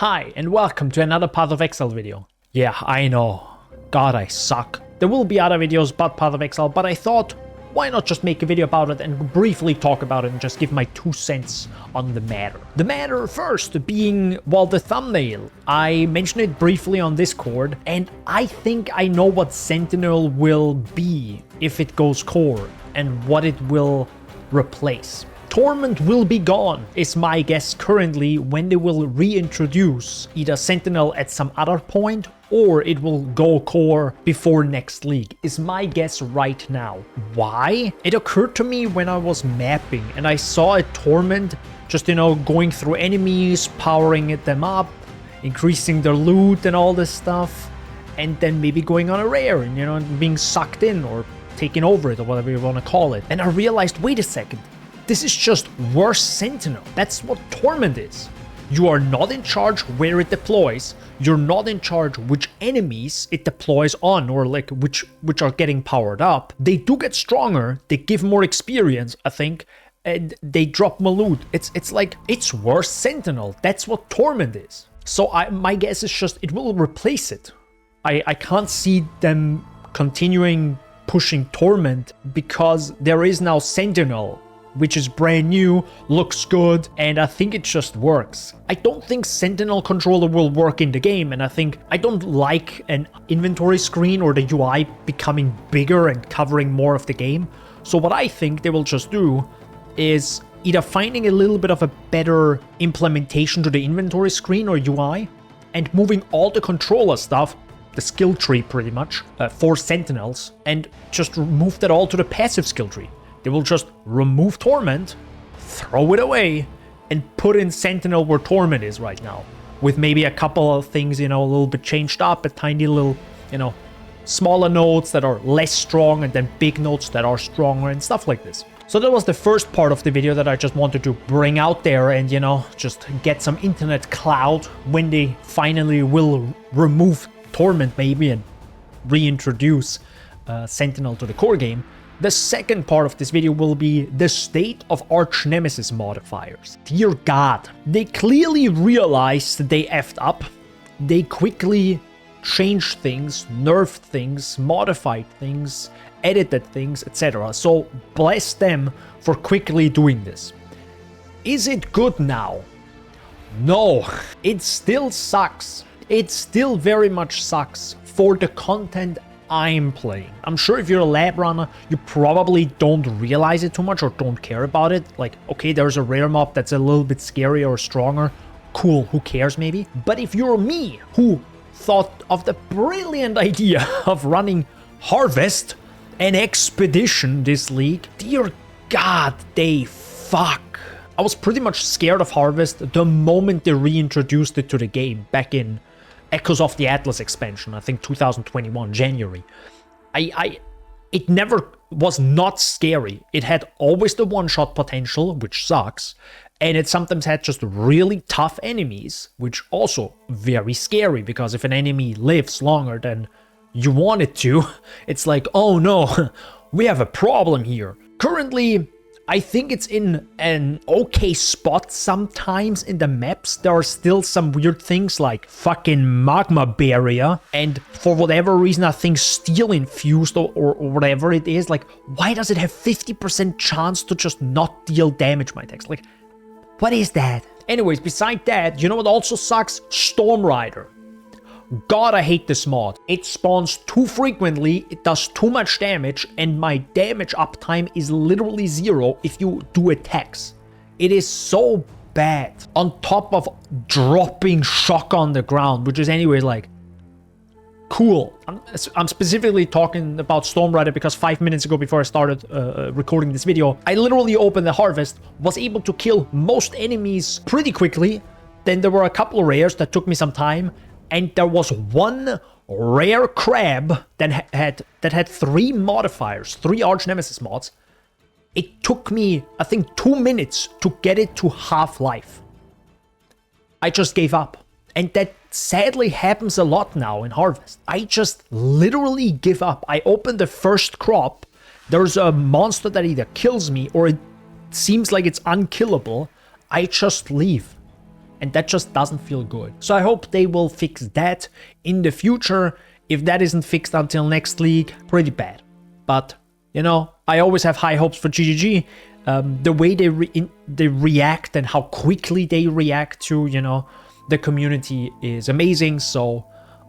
Hi, and welcome to another Path of Exile video. Yeah, I know. God, I suck. There will be other videos about Path of Exile, but I thought, why not just make a video about it and briefly talk about it and just give my 2 cents on the matter. The matter first being, well, the thumbnail. I mentioned it briefly on Discord, and I think I know what Sentinel will be if it goes core, and what it will replace. Torment will be gone, is my guess currently, when they will reintroduce either Sentinel at some other point or it will go core before next league, is my guess right now. Why? It occurred to me when I was mapping and I saw a Torment just, going through enemies, powering them up, increasing their loot and all this stuff, and then maybe going on a rare and, being sucked in or taking over it or whatever you want to call it. And I realized, wait a second. This is just worse Sentinel. That's what Torment is. You are not in charge where it deploys. You're not in charge which enemies it deploys on or like which are getting powered up. They do get stronger. They give more experience, I think, and they drop more loot. It's like, it's worse Sentinel. That's what Torment is. So my guess is just it will replace it. I can't see them continuing pushing Torment because there is now Sentinel, which is brand new, looks good, and I think it just works. I don't think Sentinel controller will work in the game, and I don't like an inventory screen or the UI becoming bigger and covering more of the game. So what I think they will just do is either finding a little bit of a better implementation to the inventory screen or UI, and moving all the controller stuff, the skill tree pretty much, for Sentinels, and just move that all to the passive skill tree. They will just remove Torment, throw it away, and put in Sentinel where Torment is right now. With maybe a couple of things, a little bit changed up, a tiny little, smaller nodes that are less strong and then big nodes that are stronger and stuff like this. So that was the first part of the video that I just wanted to bring out there and, just get some internet clout when they finally will remove Torment maybe and reintroduce Sentinel to the core game. The second part of this video will be the state of Archnemesis Modifiers. Dear God, they clearly realized they effed up. They quickly changed things, nerfed things, modified things, edited things, etc. So bless them for quickly doing this. Is it good now? No, it still sucks. It still very much sucks for the content I'm playing. I'm sure if you're a lab runner, you probably don't realize it too much or don't care about it. Like, okay, there's a rare mob that's a little bit scarier or stronger. Cool, who cares maybe? But if you're me, who thought of the brilliant idea of running Harvest and Expedition this league, dear God, they fuck. I was pretty much scared of Harvest the moment they reintroduced it to the game back in Echoes of the Atlas expansion, I think 2021, January. It never was not scary. It had always the one-shot potential, which sucks, and it sometimes had just really tough enemies, which also very scary, because if an enemy lives longer than you want it to, it's like, oh no, we have a problem here. Currently, I think it's in an okay spot sometimes in the maps. There are still some weird things like fucking magma barrier. And for whatever reason, I think steel infused or whatever it is. Like, why does it have 50% chance to just not deal damage, my text? Like, what is that? Anyways, beside that, you know what also sucks? Storm Rider. God, I hate this mod. It spawns too frequently, it does too much damage, and my damage uptime is literally 0 if you do attacks. It is so bad. On top of dropping shock on the ground, which is anyway like, cool. I'm specifically talking about Storm Rider because 5 minutes ago before I started recording this video, I literally opened the Harvest, was able to kill most enemies pretty quickly. Then there were a couple of rares that took me some time. And there was one rare crab that had 3 modifiers, 3 Archnemesis mods. It took me, I think, 2 minutes to get it to half life. I just gave up. And that sadly happens a lot now in Harvest. I just literally give up. I open the first crop. There's a monster that either kills me or it seems like it's unkillable. I just leave. and that just doesn't feel good. So I hope they will fix that in the future. If that isn't fixed until next league, pretty bad. But, you know, I always have high hopes for GGG. The way they react and how quickly they react to, you know, the community is amazing. So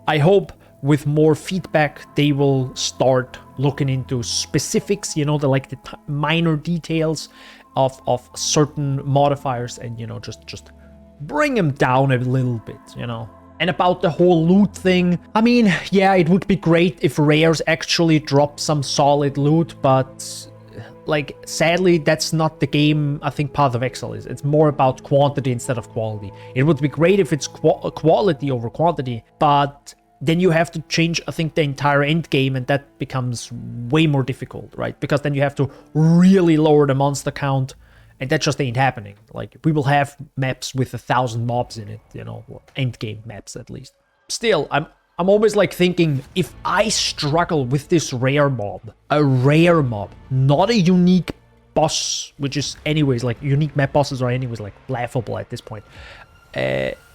I hope with more feedback, they will start looking into specifics, you know, the minor details of certain modifiers, and, you know, just bring them down a little bit, you know. And about the whole loot thing, I mean, yeah, it would be great if rares actually drop some solid loot, but like, sadly, that's not the game I think Path of Exile is. It's more about quantity instead of quality. It would be great if it's quality over quantity, but then you have to change, I think, the entire end game, and that becomes way more difficult, right? Because then you have to really lower the monster count, and that just ain't happening. Like, we will have maps with 1,000 mobs in it, you know, or end game maps at least. Still, I'm always like thinking, if I struggle with this rare mob, a rare mob, not a unique boss, which is anyways, like, unique map bosses are anyways like laughable at this point.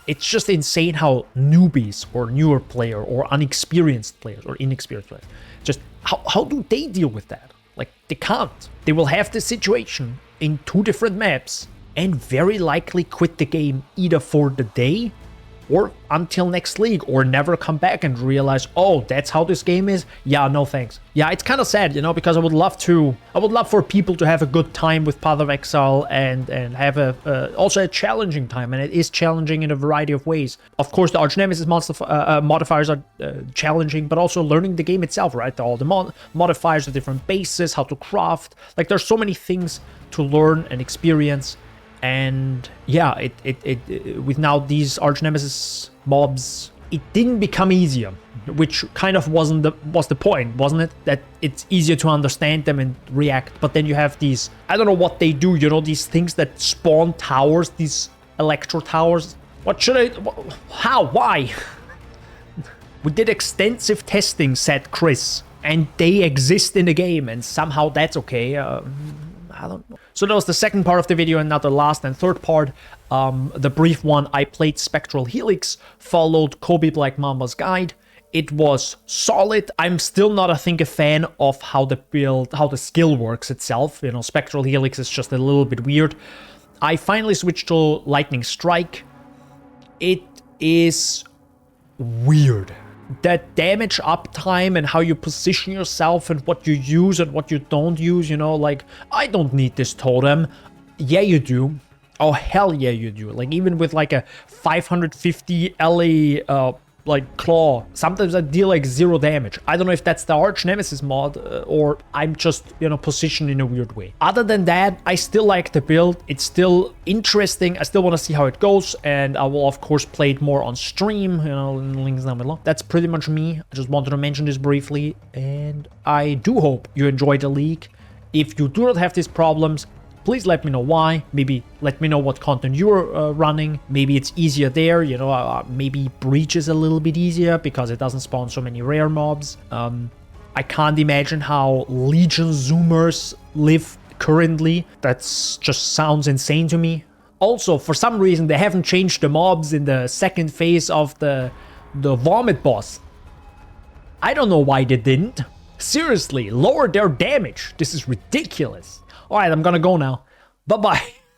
It's just insane how newbies or newer player or unexperienced players or inexperienced players, just how do they deal with that? Like, they can't. They will have the situation in 2 different maps and very likely quit the game either for the day or until next league, or never come back and realize, oh, that's how this game is? Yeah, no thanks. Yeah, it's kind of sad, you know, because I would love for people to have a good time with Path of Exile and have also a challenging time, and it is challenging in a variety of ways. Of course, the Archnemesis modifiers are challenging, but also learning the game itself, right? All the modifiers, the different bases, how to craft. Like, there's so many things to learn and experience. And yeah, it with now these Archnemesis mobs, it didn't become easier, which kind of was the point, wasn't it? That it's easier to understand them and react. But then you have these, I don't know what they do, you know, these things that spawn towers, these electro towers. What should I, how, why? We did extensive testing, said Chris, and they exist in the game, and somehow that's okay. I don't know. So that was the second part of the video, and now the last and third part. The brief one, I played Spectral Helix, followed KobeBlackMamba's guide. It was solid. I'm still not, I think, a fan of how the skill works itself. You know, Spectral Helix is just a little bit weird. I finally switched to Lightning Strike. It is weird. That damage uptime and how you position yourself and what you use and what you don't use, you know, like, I don't need this totem. Yeah, you do. Oh, hell yeah, you do. Like, even with like a 550 LA like claw, sometimes I deal like 0 damage. I don't know if that's the Archnemesis mod or I'm just, you know, positioned in a weird way. Other than that, I still like the build. It's still interesting. I still want to see how it goes, and I will of course play it more on stream, you know, links down below. That's pretty much me. I just wanted to mention this briefly, and I do hope you enjoyed the leak. If you do not have these problems, please let me know why. Maybe let me know what content you're running. Maybe it's easier there, you know, maybe Breach is a little bit easier because it doesn't spawn so many rare mobs. I can't imagine how Legion Zoomers live currently. That's just sounds insane to me. Also, for some reason, they haven't changed the mobs in the second phase of the Vomit boss. I don't know why they didn't. Seriously, lower their damage. This is ridiculous. All right, I'm gonna go now. Bye-bye.